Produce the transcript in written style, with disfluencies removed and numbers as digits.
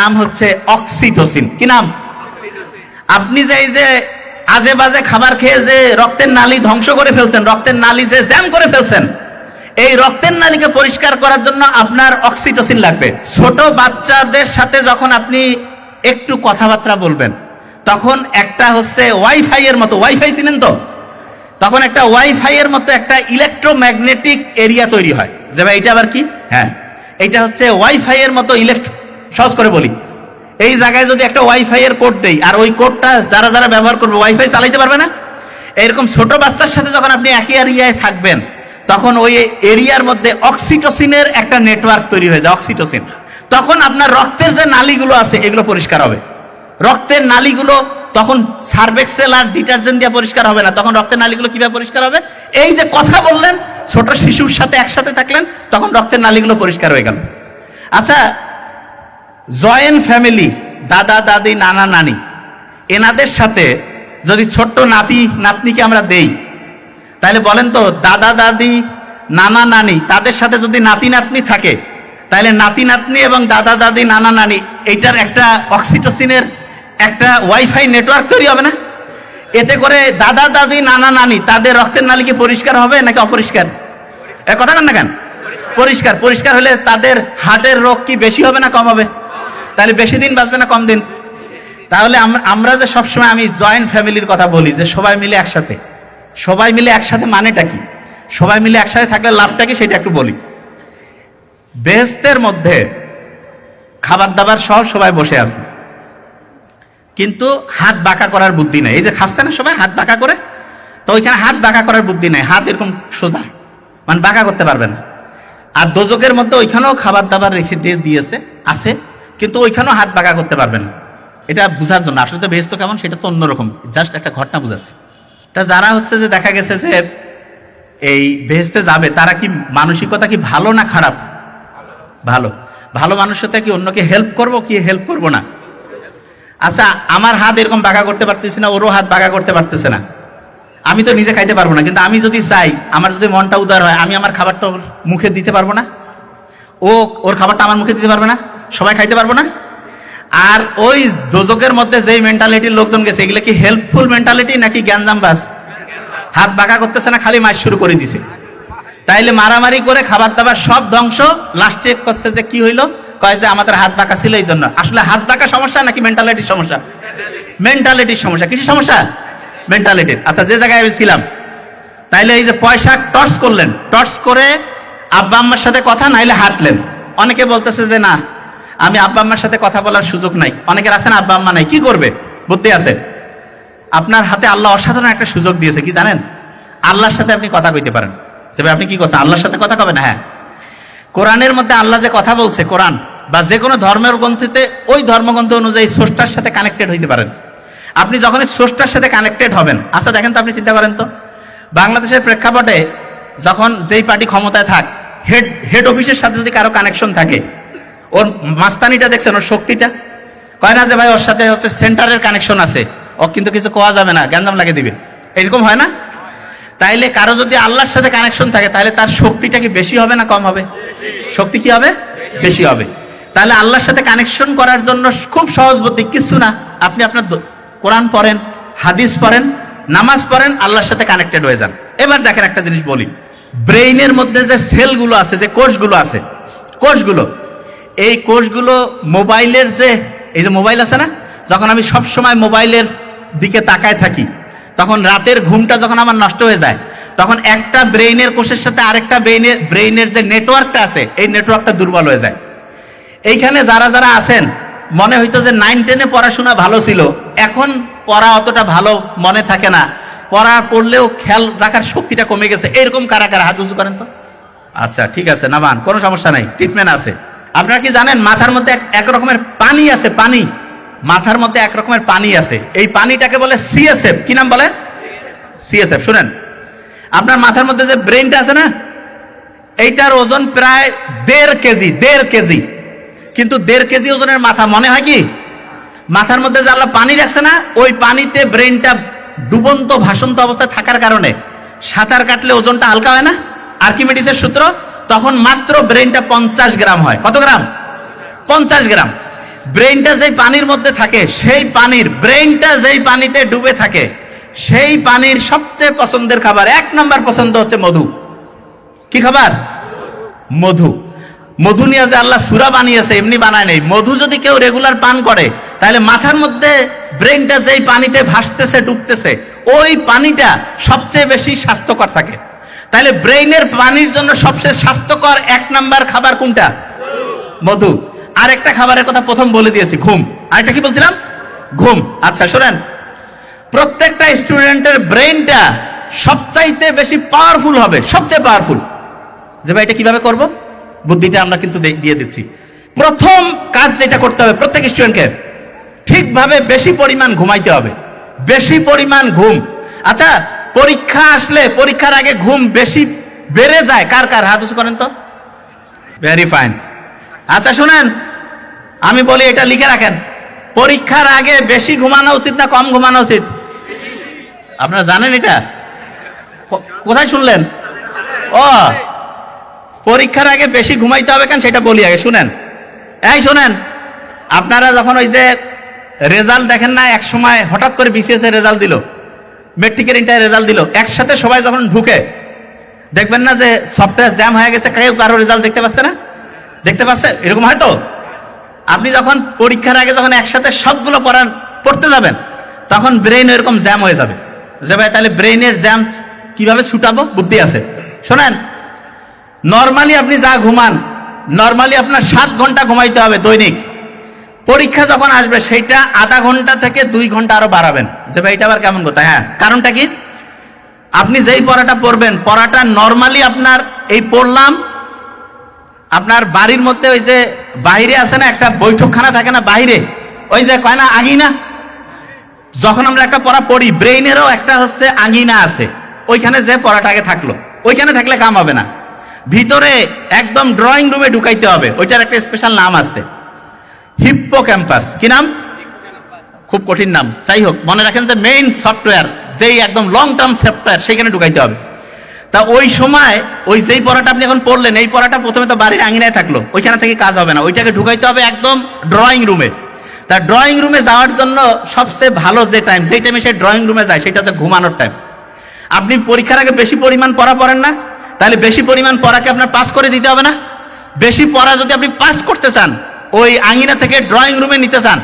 নাম হচ্ছে অক্সিটোসিন। কি নাম? আপনি যে এই যে আজে বাজে খাবার খেয়ে যে রক্তের নালী ধ্বংস করে ফেলছেন, রক্তের নালী যে জ্যাম করে ফেলছেন, এই রক্তের নালীকে পরিষ্কার করার জন্য আপনার অক্সিটোসিন লাগবে। ছোট বাচ্চাদের সাথে যখন আপনি একটু কথাবার্তা বলবেন, তখন একটা হচ্ছে ওয়াইফাই এর মতো, ওয়াইফাই চিনেন তো, তখন একটা ওয়াইফাই এর মতো একটা ইলেকট্রোম্যাগনেটিক এরিয়া তৈরি হয়। যে ভাই এটা আবার কি? হ্যাঁ, এটা হচ্ছে ওয়াইফাই এর মতো সহজ করে বলি, এই জায়গায় যদি একটা ওয়াইফাই এর কোড দেই, আর ওই কোডটা যারা যারা ব্যবহার করবে ওয়াইফাই চালাইতে পারবে না। এরকম ছোট বাচ্চার সাথে যখন আপনি একই এরিয়ায় থাকবেন, তখন ওই এরিয়ার মধ্যে অক্সিটোসিনের একটা নেটওয়ার্ক তৈরি হয়ে যায়, অক্সিটোসিন। তখন আপনার রক্তের যে নালীগুলো আছে এগুলো পরিষ্কার হবে। রক্তের নালীগুলো তখন সার্ভেক্সেল আর ডিটারজেন্ট দিয়ে পরিষ্কার হবে না, তখন রক্তের নালীগুলো কিভাবে পরিষ্কার হবে? এই যে কথা বললেন, ছোট শিশুর সাথে একসাথে থাকলেন, তখন রক্তের নালীগুলো পরিষ্কার হয়ে গেল। আচ্ছা, জয়েন্ট ফ্যামিলি, দাদা দাদি নানা নানি, এনাদের সাথে যদি ছোট্ট নাতি নাতনিকে আমরা দেই, তাহলে বলেন তো, দাদা দাদি নানা নানি তাদের সাথে যদি নাতি নাতনি থাকে, তাহলে নাতি নাতনি এবং দাদা দাদি নানা নানি এইটার একটা অক্সিটোসিনের একটা ওয়াইফাই নেটওয়ার্ক তৈরি হবে না? এতে করে দাদা দাদি নানা নানি তাদের রক্তের নালী কি পরিষ্কার হবে নাকি অপরিষ্কার? এ কথা কেন না কেন? পরিষ্কার। পরিষ্কার হলে তাদের হার্টের রোগ কি বেশি হবে না কম হবে? তাহলে বেশি দিন বাঁচবে না কম দিন? তাহলে আমরা যে সবসময় আমি জয়েন্ট ফ্যামিলির কথা বলি, যে সবাই মিলে একসাথে, সবাই মিলে একসাথে মানেটা কি? সবাই মিলে একসাথে থাকলে লাভটা কি সেটা একটু বলি। বেহেশতের মধ্যে খাবার দাবার সহ সবাই বসে আছে, কিন্তু হাত বাঁকা করার বুদ্ধি নাই। এই যে খাচ্ছে না সবাই হাত বাঁকা করে, তো ওইখানে হাত বাঁকা করার বুদ্ধি নাই, হাত এরকম সোজা, মানে বাঁকা করতে পারবে না। আর দোজকের মধ্যে ওইখানেও খাবার দাবার রেখে দিয়েছে, আছে, কিন্তু ওইখানেও হাত বাঁকা করতে পারবে না। এটা বোঝার জন্য, আসলে তো বেহেশত কেমন সেটা তো অন্যরকম, জাস্ট একটা ঘটনা বুঝাচ্ছি। তা যারা হচ্ছে যে দেখা গেছে যে এই বেহেশতে যাবে, তারা কি মানসিকতা কি ভালো না খারাপ? ভালো। ভালো মানুষতা কি অন্যকে হেল্প করব কি হেল্প করব না? আচ্ছা, আমার হাত এরকম বাঁকা করতে পারতেছি না, ওরও হাত বাঁকা করতে পারতেছে না, আমি তো নিজে খাইতে পারবো না, কিন্তু আমি যদি চাই, আমার যদি মনটা উদার হয়, আমি আমার খাবারটা ওর মুখে দিতে পারবো না? ওর খাবারটা আমার মুখে দিতে পারবে না? সবাই খাইতে পারবো না? আর ওই দোজকের মধ্যে যেই মেন্টালিটির লোকজন গেছে, এগুলো কি হেল্পফুল মেন্টালিটি নাকি জ্ঞানজামবাজ? হাত বাঁকা করতেছে না, খালি মাছ শুরু করে দিছে। তাইলে মারামারি করে খাবার দাবার সব ধ্বংস, লাস্ট চেক করছে যে কি হইলো, কয় যে আমাদের হাত বাঁকা ছিল এই জন্য। আসলে হাত বাঁকা সমস্যা নাকি মেন্টালিটির সমস্যা? মেন্টালিটির সমস্যা। কিছু সমস্যা মেন্টালিটির। আচ্ছা, যে জায়গায় আমি ছিলাম, তাইলে এই যে পয়সা টর্চ করলেন, টর্চ করে আব্বা আম্মার সাথে কথা নাইলে হাঁটলেন। অনেকে বলতেছে যে না, আমি আব্বা আম্মার সাথে কথা বলার সুযোগ নাই। অনেকের আছে না আব্বা আম্মা নাই, কি করবে? বুদ্ধি আছে। আপনার হাতে আল্লাহ অসাধারণ একটা সুযোগ দিয়েছে, কি জানেন? আল্লাহর সাথে আপনি কথা কইতে পারেন। যে আপনি কি করছেন, আল্লাহর সাথে কথা কবেন? হ্যাঁ, কোরআনের মধ্যে আল্লাহ যে কথা বলছে, কোরআন বা যে কোনো ধর্মের গ্রন্থিতে ওই ধর্মগ্রন্থ অনুযায়ী স্রষ্টার সাথে কানেক্টেড হইতে পারেন। আপনি যখন স্রষ্টার সাথে কানেক্টেড হবেন, আচ্ছা দেখেন তো, আপনি চিন্তা করেন তো, বাংলাদেশের প্রেক্ষাপটে যখন যেই পার্টি ক্ষমতায় থাক, হেড অফিসের সাথে যদি কারো কানেকশন থাকে, ওর মাস্তানিটা দেখছেন, ওর শক্তিটা, কয় না যে ভাই ওর সাথে হচ্ছে সেন্টারের কানেকশন আছে, ও কিন্তু কিছু কোয়া যাবে না, গ্যাঞ্জাম লাগিয়ে দিবে, এরকম হয় না? তাইলে কারো যদি আল্লাহর সাথে কানেকশন থাকে, তাহলে তার শক্তিটা কি বেশি হবে না কম হবে? শক্তি কি হবে? বেশি হবে। তাহলে আল্লাহর সাথে কানেকশন করার জন্য খুব সহজ বুদ্ধি, কিছু না, আপনি আপনার কোরআন পড়েন, হাদিস পড়েন, নামাজ পড়েন, আল্লাহর সাথে কানেক্টেড হয়ে যান। এবার দেখেন একটা জিনিস বলি, ব্রেইনের মধ্যে যে সেলগুলো আছে, যে কোষগুলো আছে, কোষগুলো, এই কোষগুলো মোবাইলের এই যে মোবাইল আছে না, যখন আমি সব সময় মোবাইলের দিকে তাকায় থাকি, তখন রাতের ঘুমটা যখন আমার নষ্ট হয়ে যায়, তখন একটা ব্রেইনের কোষের সাথে আরেকটা ব্রেইনের যে নেটওয়ার্কটা আছে, এই নেটওয়ার্কটা দুর্বল হয়ে যায়। এইখানে যারা যারা আছেন, মনে হইতো যে 9-10-এ পড়াশোনা ভালো ছিল, এখন পড়া অতটা ভালো মনে থাকে না, পড়লেও খেয়াল রাখার শক্তিটা কমে গেছে, এরকম কারা কারা হাত উঁচু করেন তো? আচ্ছা ঠিক আছে, নামান, কোনো সমস্যা নাই, ট্রিটমেন্ট আছে। আপনারা কি জানেন মাথার মধ্যে এক রকমের পানি আছে, পানি, মাথার মধ্যে এক রকমের পানি আছে, এই পানিটাকে বলে সিএসএফ। কি নাম বলে? সিএসএফ। শুনেন, আপনার মাথার মধ্যে যে ব্রেইনটা আছে না, এইটার ওজন প্রায় 1.5 কেজি, 1.5 কেজি, কিন্তু 1.5 কেজি ওজনের মাথা মনে হয় কি? মাথার মধ্যে যে আল্লাহ পানি রাখছে না, ওই পানিতে ব্রেইনটা ডুবন্ত ভাসন্ত অবস্থায় থাকার কারণে সাঁতার কাটলে ওজনটা হালকা হয় না, আর্কিমিডিসের সূত্র, তখন মাত্র ব্রেইনটা 50 গ্রাম হয়। কত গ্রাম? 50 গ্রাম। ব্রেনটা যেই পানির মধ্যে থাকে, সেই পানির ব্রেনটা যেই পানিতে ডুবে থাকে, সেই পানির সবচেয়ে পছন্দের খাবার, 1 নম্বর পছন্দ হচ্ছে মধু। কি খাবার? মধু। মধু নিয়ে যে আল্লাহ সূরা বানিয়েছে এমনি বানায় নেই। মধু যদি কেউ রেগুলার পান করে, তাহলে মাথার মধ্যে ব্রেনটা যেই পানিতে ভাসতেছে ডুবতেছে, ওই পানিটা সবচেয়ে বেশি স্বাস্থ্যকর থাকে। তাহলে ব্রেইনের পানির জন্য সবচেয়ে স্বাস্থ্যকর 1 নম্বর খাবার কোনটা? মধু। আর একটা খাবারের কথা প্রথম বলে দিয়েছি, ঘুম। আরেকটা কি বলছিলাম? ঘুম। আচ্ছা শোনেন, প্রত্যেকটা স্টুডেন্টের ব্রেইনটা সবচাইতে বেশি পাওয়ারফুল হবে, সবচেয়ে পাওয়ারফুল। যে ভাই এটা কিভাবে করব, বুদ্ধিটা আমরা কিন্তু দিয়ে দিচ্ছি। প্রথম কাজ যেটা করতে হবে প্রত্যেক স্টুডেন্টকে, ঠিকভাবে বেশি পরিমাণ ঘুমাইতে হবে, বেশি পরিমাণ ঘুম। আচ্ছা, পরীক্ষা আসলে পরীক্ষার আগে ঘুম বেশি বেড়ে যায় কার কার? হাত উঁচু করেন তো। Very fine. আচ্ছা শুনেন, আমি বলি এটা লিখে রাখেন, পরীক্ষার আগে বেশি ঘুমানো উচিত না কম ঘুমানো উচিত? আপনারা জানেন এটা? কোথায় শুনলেন? ও, পরীক্ষার আগে বেশি ঘুমাইতে হবে কেন সেটা বলি আগে, শুনেন। এই শুনেন, আপনারা যখন ওই যে রেজাল্ট দেখেন না, এক সময় হঠাৎ করে বিসিএস এর রেজাল্ট দিল, মেট্রিকের ইন্টার রেজাল্ট দিল, একসাথে সবাই যখন ঢুকে দেখবেন না যে সফটওয়্যার জ্যাম হয়ে গেছে, কেউ কারো রেজাল্ট দেখতে পাচ্ছে না? দেখতে পাচ্ছে? এরকম হয়তো আপনি যখন পরীক্ষার আগে যখন একসাথে সবগুলো পড়তে যাবেন, তখন ব্রেইন এরকম জ্যাম হয়ে যাবে। যে ভাই তাহলে ব্রেইনের জ্যাম কিভাবে ছুটাবো? বুদ্ধি আছে। শোনেন, নর্মালি আপনি যা ঘুমান, নর্মালি আপনার 7 ঘন্টা ঘুমাইতে হবে দৈনিক। পরীক্ষা যখন আসবে সেইটা আধা ঘন্টা থেকে 2 ঘন্টা আরো বাড়াবেন। যে ভাই এটা আবার কেমন কথা? হ্যাঁ, কারণটা কি? আপনি যেই পড়াটা পড়বেন, পড়াটা নর্মালি আপনার এই পড়লাম, আপনার বাড়ির মধ্যে ওই যে বাইরে আছে না একটা বৈঠকখানা থাকে না বাইরে, ওই যে কয় না আঙিনা, যখন আমরা একটা পড়া পড়ি ব্রেইনেরও একটা হচ্ছে আঙিনা আছে, ওইখানে যে পড়াটা আগে থাকলো, ওইখানে থাকলে কাম হবে না। ভিতরে একদম ড্রয়িং রুমে ঢুকাইতে হবে, ওইটার একটা স্পেশাল নাম আছে, হিপ্পোক্যাম্পাস। কি নাম? খুব কঠিন নাম, যাই হোক মনে রাখেন যে মেইন সফটওয়্যার, যেই একদম লং টার্ম সফটওয়্যার, সেখানে ঢুকাইতে হবে। তা ওই সময় ওই যেই পড়াটা আপনি এখন পড়লেন, এই পড়াটা প্রথমে তো বাড়ির আঙিনায় থাকলো, ওইখানে থেকে কাজ হবে না, ওইটাকে ঢুকাইতে হবে একদম ড্রয়িং রুমে। তা ড্রয়িং রুমে যাওয়ার জন্য সবচেয়ে ভালো যে টাইম, যেই টাইমে সে ড্রয়িং রুমে যায়, সেটা হচ্ছে ঘুমানোর টাইম। আপনি পরীক্ষার আগে বেশি পরিমাণ পড়া পড়েন না, তাহলে বেশি পরিমাণ পড়াকে আপনার পাস করে দিতে হবে না? বেশি পড়া যদি আপনি পাস করতে চান, ওই আঙিনা থেকে ড্রয়িং রুমে নিতে চান,